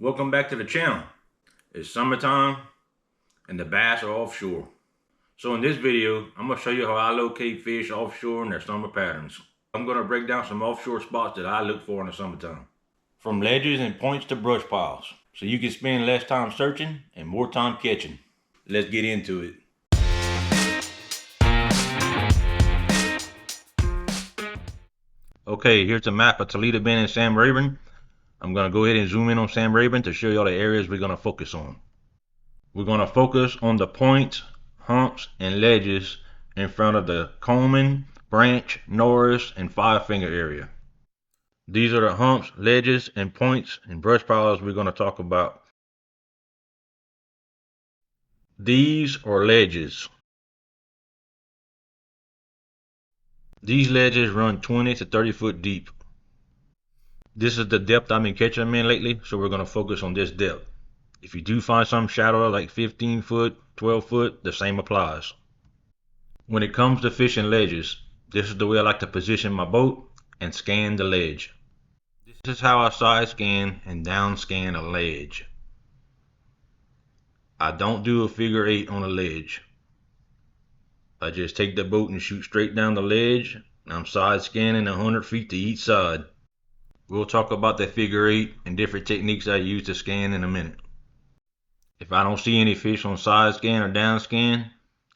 Welcome back to the channel. It's summertime and the bass are offshore. So in this video, I'm going to show you how I locate fish offshore in their summer patterns. I'm going to break down some offshore spots that I look for in the summertime. From ledges and points to brush piles, so you can spend less time searching and more time catching. Let's get into it. Okay, here's a map of Toledo Bend and Sam Rayburn. I'm going to go ahead and zoom in on Sam Rayburn to show you all the areas we're going to focus on. We're going to focus on the points, humps, and ledges in front of the Coleman, Branch, Norris, and Five Finger area. These are the humps, ledges, and points and brush piles we're going to talk about. These are ledges. These ledges run 20 to 30 foot deep. This is the depth I've been catching them in lately, so we're going to focus on this depth. If you do find some shallower like 15 foot, 12 foot, the same applies. When it comes to fishing ledges, this is the way I like to position my boat and scan the ledge. This is how I side scan and down scan a ledge. I don't do a figure 8 on a ledge. I just take the boat and shoot straight down the ledge. I'm side scanning 100 feet to each side. We'll talk about the figure 8 and different techniques I use to scan in a minute. If I don't see any fish on side scan or down scan,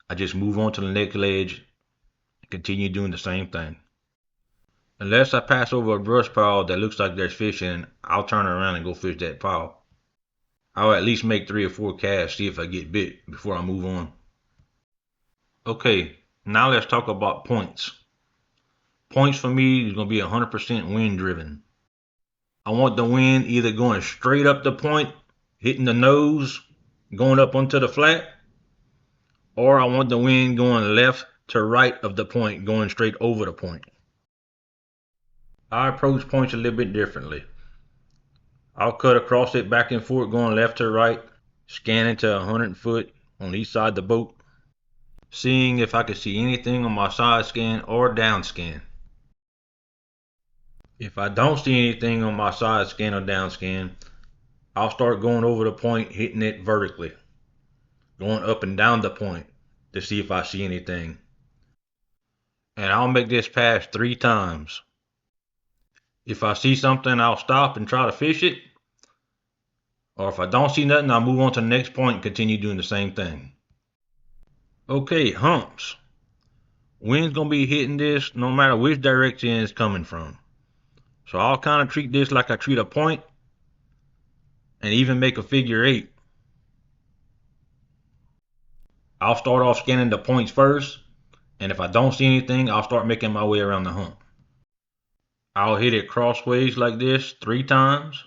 I just move on to the next ledge and continue doing the same thing. Unless I pass over a brush pile that looks like there's fish in, I'll turn around and go fish that pile. I'll at least make 3 or 4 casts, see if I get bit before I move on. Okay, now let's talk about points. Points for me is going to be 100% wind driven. I want the wind either going straight up the point, hitting the nose, going up onto the flat, or I want the wind going left to right of the point, going straight over the point. I approach points a little bit differently. I'll cut across it back and forth, going left to right, scanning to 100 foot on each side of the boat, seeing if I can see anything on my side scan or down scan. If I don't see anything on my side scan or down scan, I'll start going over the point, hitting it vertically, going up and down the point to see if I see anything. And I'll make this pass 3 times. If I see something, I'll stop and try to fish it. Or if I don't see nothing, I'll move on to the next point and continue doing the same thing. Okay, humps. Wind's going to be hitting this no matter which direction it's coming from. So I'll kind of treat this like I treat a point and even make a figure 8. I'll start off scanning the points first, and if I don't see anything, I'll start making my way around the hump. I'll hit it crossways like this 3 times.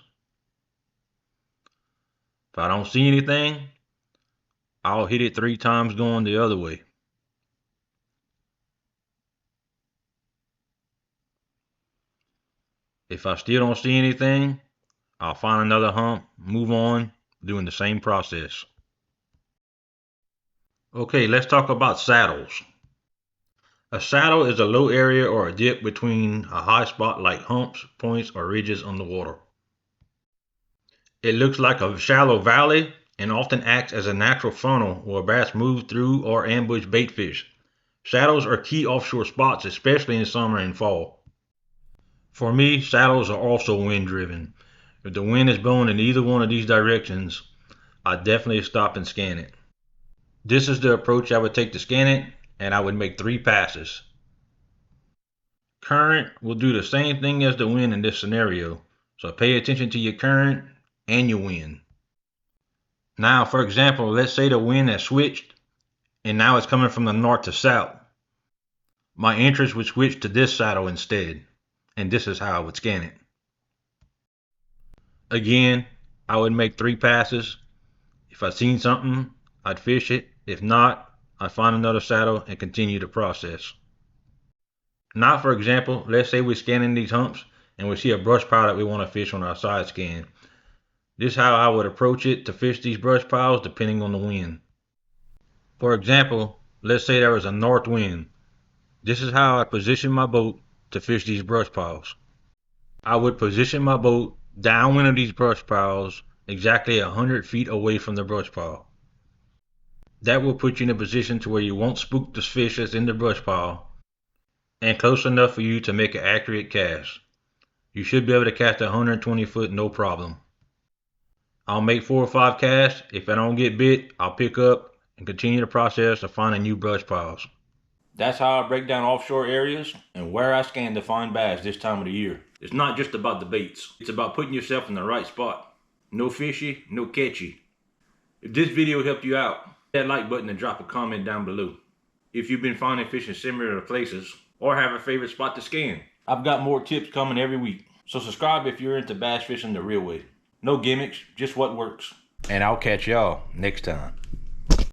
If I don't see anything, I'll hit it 3 times going the other way. If I still don't see anything, I'll find another hump, move on, doing the same process. Okay, let's talk about saddles. A saddle is a low area or a dip between a high spot like humps, points, or ridges on the water. It looks like a shallow valley and often acts as a natural funnel where bass move through or ambush bait fish. Saddles are key offshore spots, especially in summer and fall. For me, saddles are also wind driven. If the wind is blowing in either one of these directions, I definitely stop and scan it. This is the approach I would take to scan it, and I would make 3 passes. Current will do the same thing as the wind in this scenario, so pay attention to your current and your wind. Now, for example, let's say the wind has switched and now it's coming from the north to south. My interest would switch to this saddle instead, and this is how I would scan it. Again, I would make 3 passes. If I seen something, I'd fish it. If not, I'd find another saddle and continue the process. Now, for example, let's say we're scanning these humps and we see a brush pile that we want to fish on our side scan. This is how I would approach it to fish these brush piles depending on the wind. For example, let's say there was a north wind. This is how I position my boat to fish these brush piles. I would position my boat downwind of these brush piles exactly 100 feet away from the brush pile. That will put you in a position to where you won't spook the fish that's in the brush pile, and close enough for you to make an accurate cast. You should be able to cast 120 foot no problem. I'll make 4 or 5 casts. If I don't get bit, I'll pick up and continue the process of finding new brush piles. That's how I break down offshore areas and where I scan to find bass this time of the year. It's not just about the baits. It's about putting yourself in the right spot. No fishy, no catchy. If this video helped you out, hit that like button and drop a comment down below. If you've been finding fish in similar places or have a favorite spot to scan, I've got more tips coming every week. So subscribe if you're into bass fishing the real way. No gimmicks, just what works. And I'll catch y'all next time.